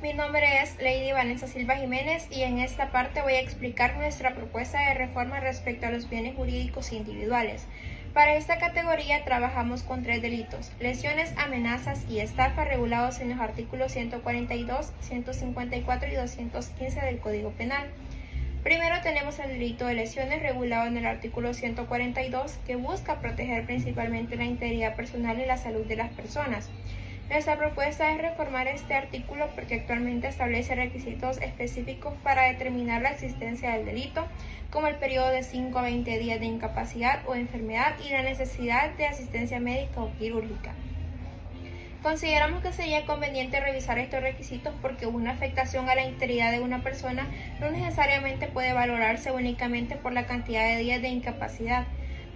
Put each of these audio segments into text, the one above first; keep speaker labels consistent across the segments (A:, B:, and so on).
A: Mi nombre es Lady Vanessa Silva Jiménez y en esta parte voy a explicar nuestra propuesta de reforma respecto a los bienes jurídicos individuales. Para esta categoría trabajamos con 3 delitos: lesiones, amenazas y estafa, regulados en los artículos 142, 154 y 215 del Código Penal. Primero tenemos el delito de lesiones, regulado en el artículo 142, que busca proteger principalmente la integridad personal y la salud de las personas. Nuestra propuesta es reformar este artículo porque actualmente establece requisitos específicos para determinar la existencia del delito, como el periodo de 5 a 20 días de incapacidad o enfermedad y la necesidad de asistencia médica o quirúrgica. Consideramos que sería conveniente revisar estos requisitos porque una afectación a la integridad de una persona no necesariamente puede valorarse únicamente por la cantidad de días de incapacidad.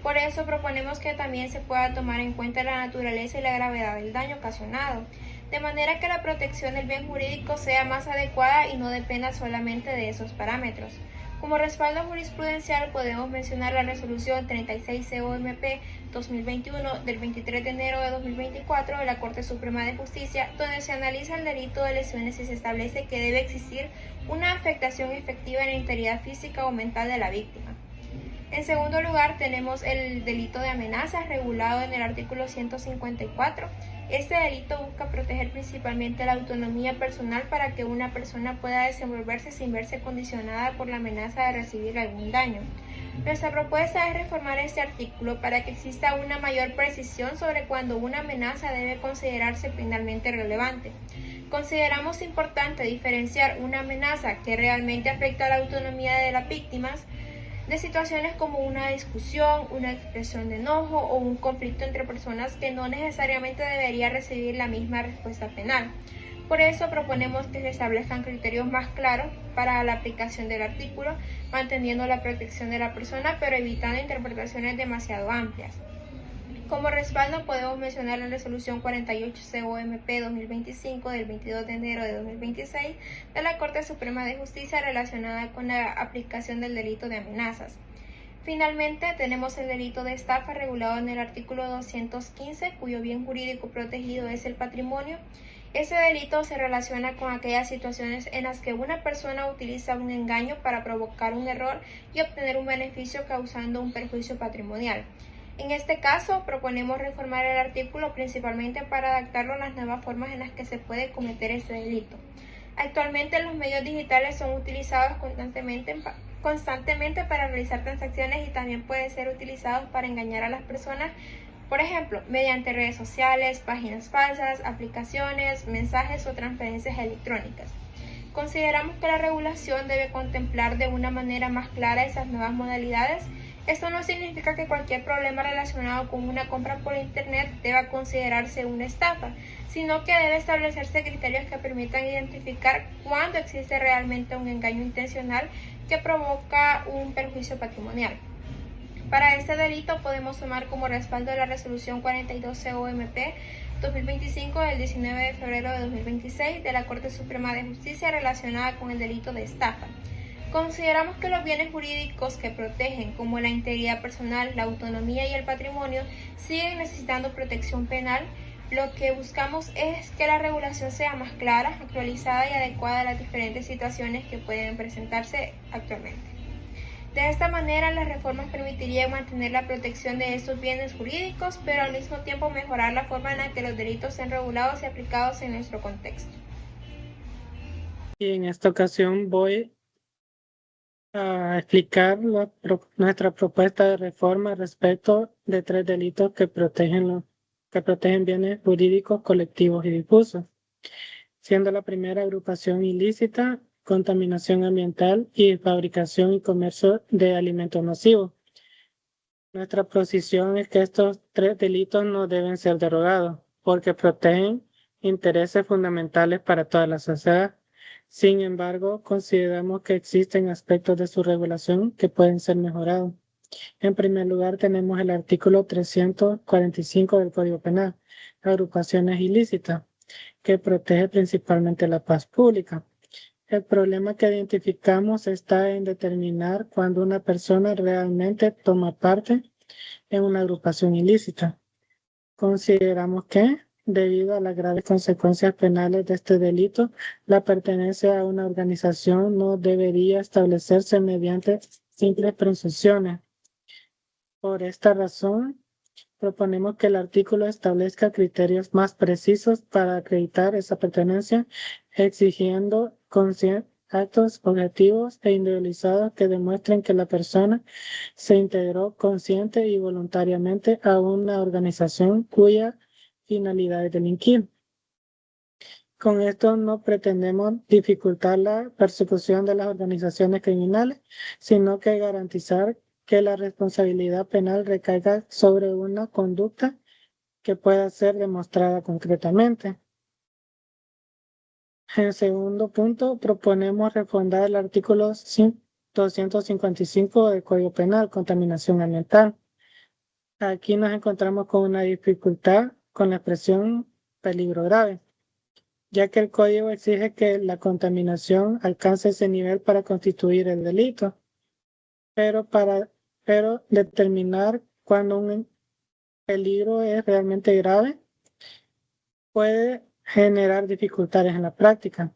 A: Por eso proponemos que también se pueda tomar en cuenta la naturaleza y la gravedad del daño ocasionado, de manera que la protección del bien jurídico sea más adecuada y no dependa solamente de esos parámetros. Como respaldo jurisprudencial podemos mencionar la resolución 36-COMP 2021 del 23 de enero de 2024 de la Corte Suprema de Justicia, donde se analiza el delito de lesiones y se establece que debe existir una afectación efectiva en la integridad física o mental de la víctima. En segundo lugar, tenemos el delito de amenazas, regulado en el artículo 154. Este delito busca proteger principalmente la autonomía personal para que una persona pueda desenvolverse sin verse condicionada por la amenaza de recibir algún daño. Nuestra propuesta es reformar este artículo para que exista una mayor precisión sobre cuándo una amenaza debe considerarse penalmente relevante. Consideramos importante diferenciar una amenaza que realmente afecta a la autonomía de las víctimas de situaciones como una discusión, una expresión de enojo o un conflicto entre personas que no necesariamente debería recibir la misma respuesta penal. Por eso proponemos que se establezcan criterios más claros para la aplicación del artículo, manteniendo la protección de la persona pero evitando interpretaciones demasiado amplias. Como respaldo podemos mencionar la resolución 48-COMP 2025 del 22 de enero de 2026 de la Corte Suprema de Justicia relacionada con la aplicación del delito de amenazas. Finalmente, tenemos el delito de estafa, regulado en el artículo 215, cuyo bien jurídico protegido es el patrimonio. Este delito se relaciona con aquellas situaciones en las que una persona utiliza un engaño para provocar un error y obtener un beneficio causando un perjuicio patrimonial. En este caso, proponemos reformar el artículo principalmente para adaptarlo a las nuevas formas en las que se puede cometer este delito. Actualmente los medios digitales son utilizados constantemente para realizar transacciones y también pueden ser utilizados para engañar a las personas, por ejemplo, mediante redes sociales, páginas falsas, aplicaciones, mensajes o transferencias electrónicas. Consideramos que la regulación debe contemplar de una manera más clara esas nuevas modalidades. Esto no significa que cualquier problema relacionado con una compra por Internet deba considerarse una estafa, sino que debe establecerse criterios que permitan identificar cuándo existe realmente un engaño intencional que provoca un perjuicio patrimonial. Para este delito podemos tomar como respaldo la resolución 42-COMP 2025 del 19 de febrero de 2026 de la Corte Suprema de Justicia relacionada con el delito de estafa. Consideramos que los bienes jurídicos que protegen, como la integridad personal, la autonomía y el patrimonio, siguen necesitando protección penal. Lo que buscamos es que la regulación sea más clara, actualizada y adecuada a las diferentes situaciones que pueden presentarse actualmente. De esta manera, las reformas permitirían mantener la protección de estos bienes jurídicos, pero al mismo tiempo mejorar la forma en la que los delitos sean regulados y aplicados en nuestro contexto.
B: Y en esta ocasión voy a explicar nuestra propuesta de reforma respecto de 3 delitos que protegen bienes jurídicos colectivos y difusos, siendo la primera agrupación ilícita, contaminación ambiental y fabricación y comercio de alimentos nocivos. Nuestra posición es que estos 3 delitos no deben ser derogados porque protegen intereses fundamentales para toda la sociedad. Sin embargo, consideramos que existen aspectos de su regulación que pueden ser mejorados. En primer lugar, tenemos el artículo 345 del Código Penal, agrupaciones ilícitas, que protege principalmente la paz pública. El problema que identificamos está en determinar cuando una persona realmente toma parte en una agrupación ilícita. Consideramos que debido a las graves consecuencias penales de este delito, la pertenencia a una organización no debería establecerse mediante simples presunciones. Por esta razón, proponemos que el artículo establezca criterios más precisos para acreditar esa pertenencia, exigiendo actos objetivos e individualizados que demuestren que la persona se integró consciente y voluntariamente a una organización cuya finalidad es delinquir. Con esto no pretendemos dificultar la persecución de las organizaciones criminales, sino que garantizar que la responsabilidad penal recaiga sobre una conducta que pueda ser demostrada concretamente. En segundo punto, proponemos refundar el artículo 255 del Código Penal, contaminación ambiental. Aquí nos encontramos con una dificultad con la expresión peligro grave, ya que el código exige que la contaminación alcance ese nivel para constituir el delito, pero determinar cuando un peligro es realmente grave puede generar dificultades en la práctica.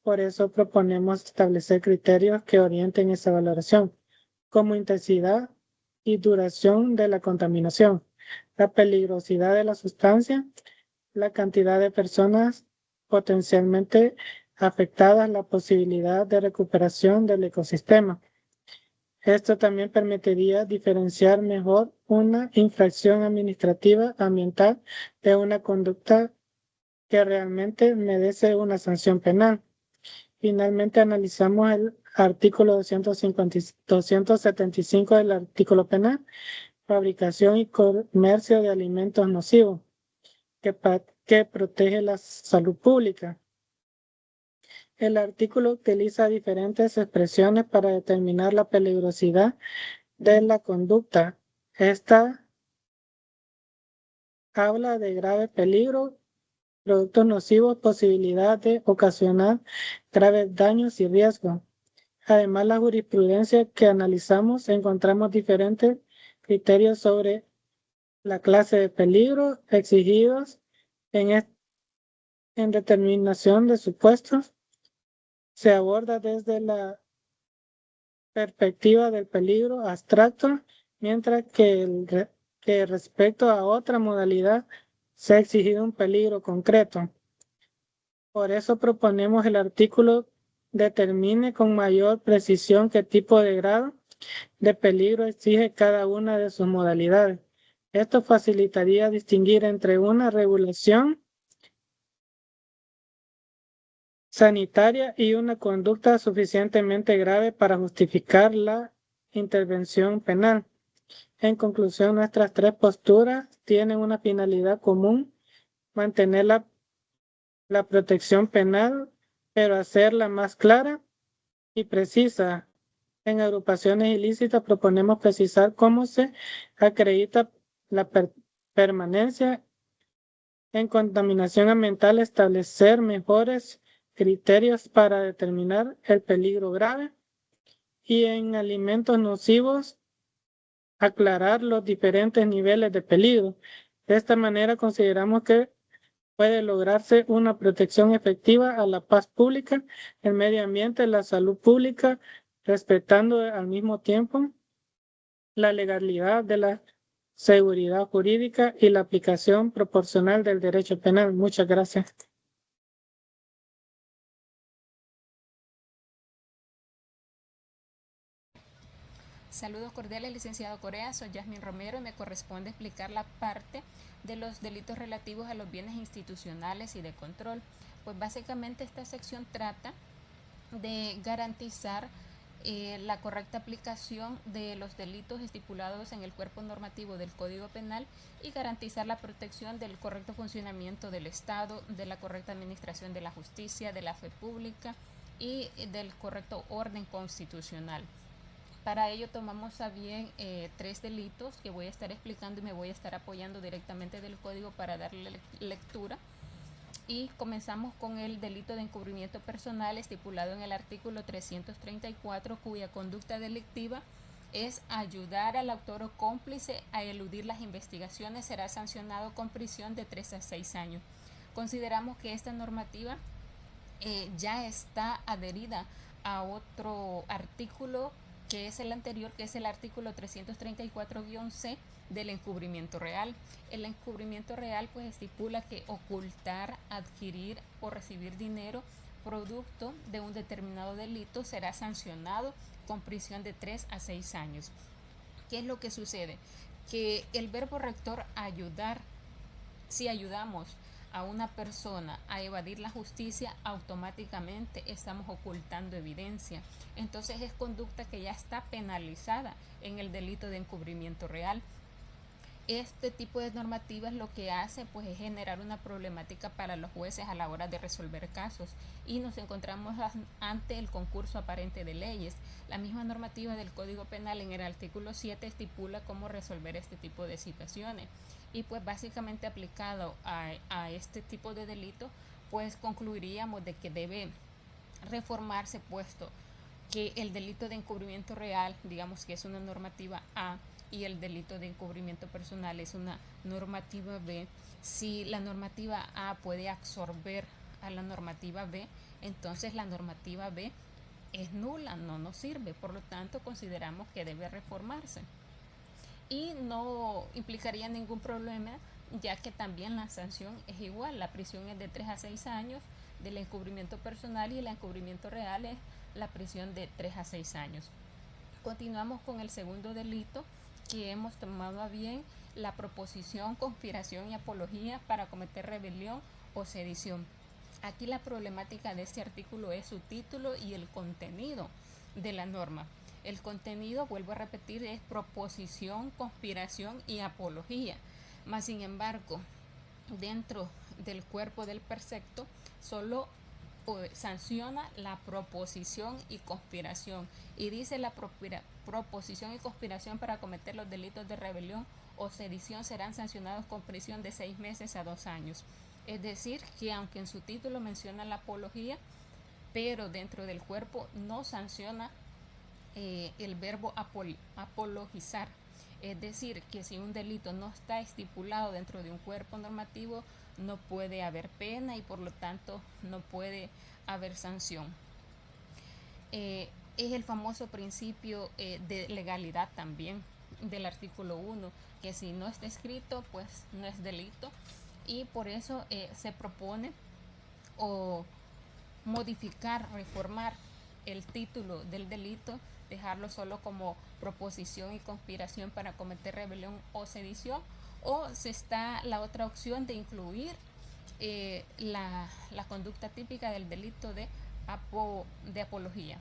B: Por eso proponemos establecer criterios que orienten esa valoración, como intensidad y duración de la contaminación, la peligrosidad de la sustancia, la cantidad de personas potencialmente afectadas, la posibilidad de recuperación del ecosistema. Esto también permitiría diferenciar mejor una infracción administrativa ambiental de una conducta que realmente merece una sanción penal. Finalmente, analizamos el artículo 275 del artículo penal, fabricación y comercio de alimentos nocivos, que protege la salud pública. El artículo utiliza diferentes expresiones para determinar la peligrosidad de la conducta. Esta habla de grave peligro, productos nocivos, posibilidad de ocasionar graves daños y riesgos. Además, la jurisprudencia que analizamos encontramos diferentes criterios sobre la clase de peligro exigidos en determinación de supuestos. Se aborda desde la perspectiva del peligro abstracto, mientras que respecto a otra modalidad se ha exigido un peligro concreto. Por eso proponemos el artículo determine con mayor precisión qué tipo de grado de peligro exige cada una de sus modalidades. Esto facilitaría distinguir entre una regulación sanitaria y una conducta suficientemente grave para justificar la intervención penal. En conclusión, nuestras tres posturas tienen una finalidad común: mantener la protección penal, pero hacerla más clara y precisa. En agrupaciones ilícitas proponemos precisar cómo se acredita la permanencia. En contaminación ambiental, establecer mejores criterios para determinar el peligro grave. Y en alimentos nocivos, aclarar los diferentes niveles de peligro. De esta manera consideramos que puede lograrse una protección efectiva a la paz pública, el medio ambiente, la salud pública, respetando al mismo tiempo la legalidad de la seguridad jurídica y la aplicación proporcional del derecho penal. Muchas gracias.
C: Saludos cordiales, licenciado Corea. Soy Yasmin Romero y me corresponde explicar la parte de los delitos relativos a los bienes institucionales y de control. Pues básicamente esta sección trata de garantizar la correcta aplicación de los delitos estipulados en el cuerpo normativo del Código Penal y garantizar la protección del correcto funcionamiento del Estado, de la correcta administración de la justicia, de la fe pública y del correcto orden constitucional. Para ello tomamos a bien tres delitos que voy a estar explicando y me voy a estar apoyando directamente del código para darle lectura. Y comenzamos con el delito de encubrimiento personal estipulado en el artículo 334, cuya conducta delictiva es ayudar al autor o cómplice a eludir las investigaciones, será sancionado con prisión de 3 a 6 años. Consideramos que esta normativa ya está adherida a otro artículo que es el anterior, que es el artículo 334-C del encubrimiento real. El encubrimiento real pues estipula que ocultar, adquirir o recibir dinero producto de un determinado delito será sancionado con prisión de 3 a 6 años. ¿Qué es lo que sucede? Que el verbo rector ayudar, si ayudamos a una persona a evadir la justicia, automáticamente estamos ocultando evidencia. Entonces es conducta que ya está penalizada en el delito de encubrimiento real. Este tipo de normativas lo que hace pues es generar una problemática para los jueces a la hora de resolver casos, y nos encontramos ante el concurso aparente de leyes. La misma normativa del Código Penal en el artículo 7 estipula cómo resolver este tipo de situaciones, y pues básicamente aplicado a este tipo de delito pues concluiríamos de que debe reformarse, puesto que el delito de encubrimiento real, digamos que es una normativa A, y el delito de encubrimiento personal es una normativa B. Si la normativa A puede absorber a la normativa B, entonces la normativa B es nula, no nos sirve. Por lo tanto, consideramos que debe reformarse y no implicaría ningún problema, ya que también la sanción es igual. La prisión es de 3 a 6 años del encubrimiento personal, y el encubrimiento real es la prisión de 3 a 6 años. Continuamos con el segundo delito, que hemos tomado a bien: la proposición, conspiración y apología para cometer rebelión o sedición. Aquí la problemática de este artículo es su título y el contenido de la norma. El contenido, vuelvo a repetir, es proposición, conspiración y apología. Mas, sin embargo, dentro del cuerpo del precepto solo sanciona la proposición y conspiración, y dice: la proposición y conspiración para cometer los delitos de rebelión o sedición serán sancionados con prisión de 6 meses a 2 años. Es decir, que aunque en su título menciona la apología, pero dentro del cuerpo no sanciona el verbo apologizar. Es decir, que si un delito no está estipulado dentro de un cuerpo normativo, no puede haber pena y por lo tanto no puede haber sanción. Es el famoso principio de legalidad también del artículo 1, que si no está escrito pues no es delito, y por eso se propone o modificar, reformar el título del delito, dejarlo solo como proposición y conspiración para cometer rebelión o sedición, o se está la otra opción de incluir la conducta típica del delito de apología.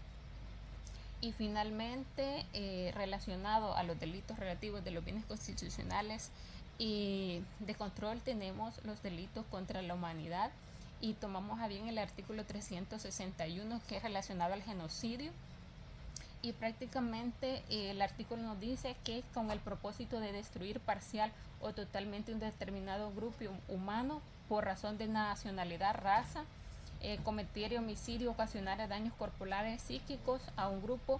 C: Y finalmente, relacionado a los delitos relativos de los bienes constitucionales y de control, tenemos los delitos contra la humanidad, y tomamos a bien el artículo 361, que es relacionado al genocidio. Y prácticamente el artículo nos dice que con el propósito de destruir parcial o totalmente un determinado grupo humano por razón de nacionalidad, raza, cometer homicidio, ocasionar daños corporales, psíquicos a un grupo,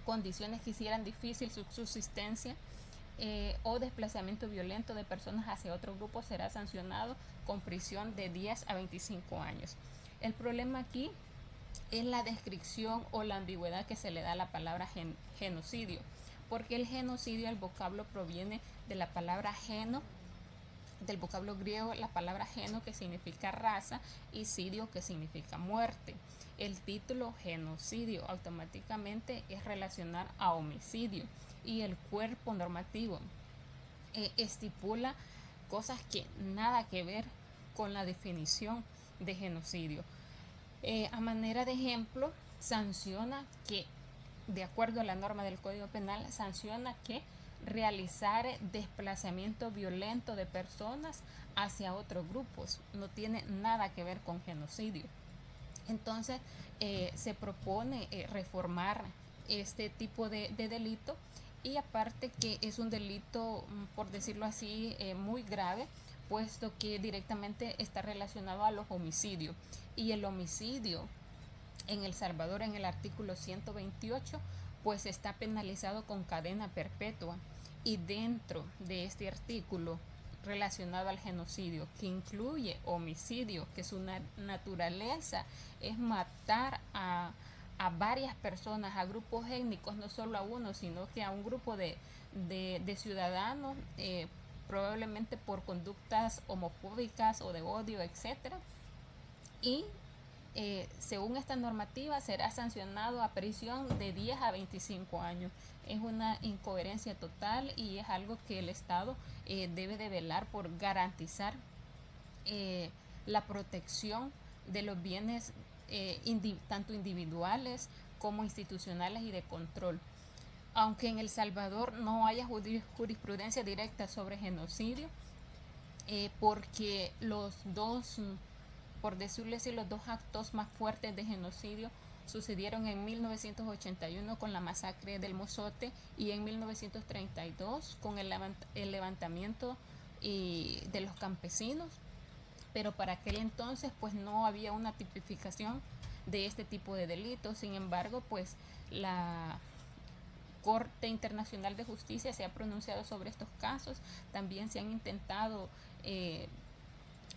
C: condiciones que hicieran difícil su subsistencia, o desplazamiento violento de personas hacia otro grupo, será sancionado con prisión de 10 a 25 años. El problema aquí es la descripción o la ambigüedad que se le da a la palabra genocidio, porque el genocidio, el vocablo proviene de la palabra geno, del vocablo griego, la palabra geno, que significa raza, y sidio, que significa muerte. El título genocidio automáticamente es relacionar a homicidio, y el cuerpo normativo estipula cosas que nada que ver con la definición de genocidio. A manera de ejemplo, sanciona que, de acuerdo a la norma del Código Penal, sanciona que realizar desplazamiento violento de personas hacia otros grupos. No tiene nada que ver con genocidio. Entonces, se propone reformar este tipo de delito, y aparte que es un delito, por decirlo así, muy grave, puesto que directamente está relacionado a los homicidios. Y el homicidio en El Salvador, en el artículo 128, pues está penalizado con cadena perpetua. Y dentro de este artículo relacionado al genocidio, que incluye homicidio, que su naturaleza es matar a varias personas, a grupos étnicos, no solo a uno, sino que a un grupo de ciudadanos, probablemente por conductas homofóbicas o de odio, etcétera. Y según esta normativa será sancionado a prisión de 10 a 25 años. Es una incoherencia total y es algo que el Estado debe de velar por garantizar la protección de los bienes tanto individuales como institucionales y de control. Aunque en El Salvador no haya jurisprudencia directa sobre genocidio, porque los dos, por decirlo así, los dos actos más fuertes de genocidio sucedieron en 1981 con la masacre del Mozote y en 1932 con el levantamiento de los campesinos, pero para aquel entonces pues no había una tipificación de este tipo de delitos. Sin embargo, pues la Corte Internacional de Justicia se ha pronunciado sobre estos casos. También se han intentado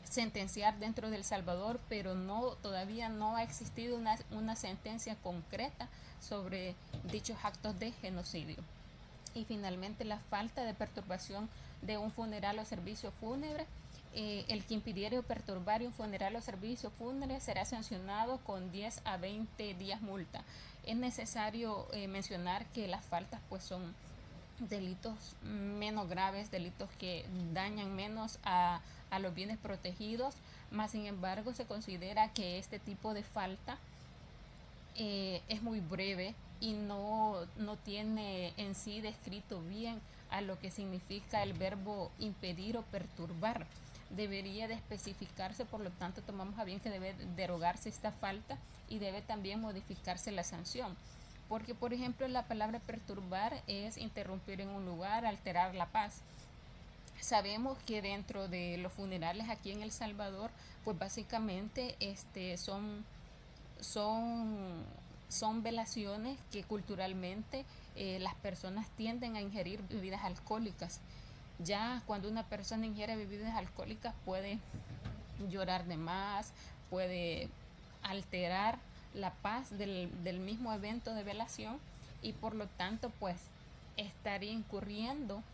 C: sentenciar dentro de El Salvador, pero todavía no ha existido una sentencia concreta sobre dichos actos de genocidio. Y finalmente, la falta de perturbación de un funeral o servicio fúnebre. El que impidiere o perturbare un funeral o servicio fúnebre será sancionado con 10 a 20 días multa. Es necesario mencionar que las faltas pues son delitos menos graves, delitos que dañan menos a los bienes protegidos, más sin embargo se considera que este tipo de falta es muy breve y no tiene en sí descrito bien a lo que significa el verbo impedir o perturbar. Debería de especificarse, por lo tanto tomamos a bien que debe derogarse esta falta y debe también modificarse la sanción. Porque, por ejemplo, la palabra perturbar es interrumpir en un lugar, alterar la paz. Sabemos que dentro de los funerales aquí en El Salvador, pues básicamente son velaciones que culturalmente las personas tienden a ingerir bebidas alcohólicas. Ya cuando una persona ingiere bebidas alcohólicas puede llorar de más, puede alterar la paz del mismo evento de velación y por lo tanto pues estaría incurriendo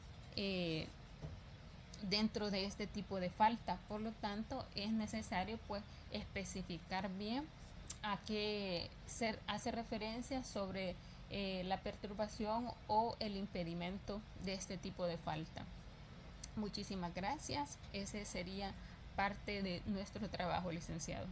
C: dentro de este tipo de falta. Por lo tanto es necesario pues especificar bien a qué hace referencia sobre la perturbación o el impedimento de este tipo de falta. Muchísimas gracias. Ese sería parte de nuestro trabajo, licenciado.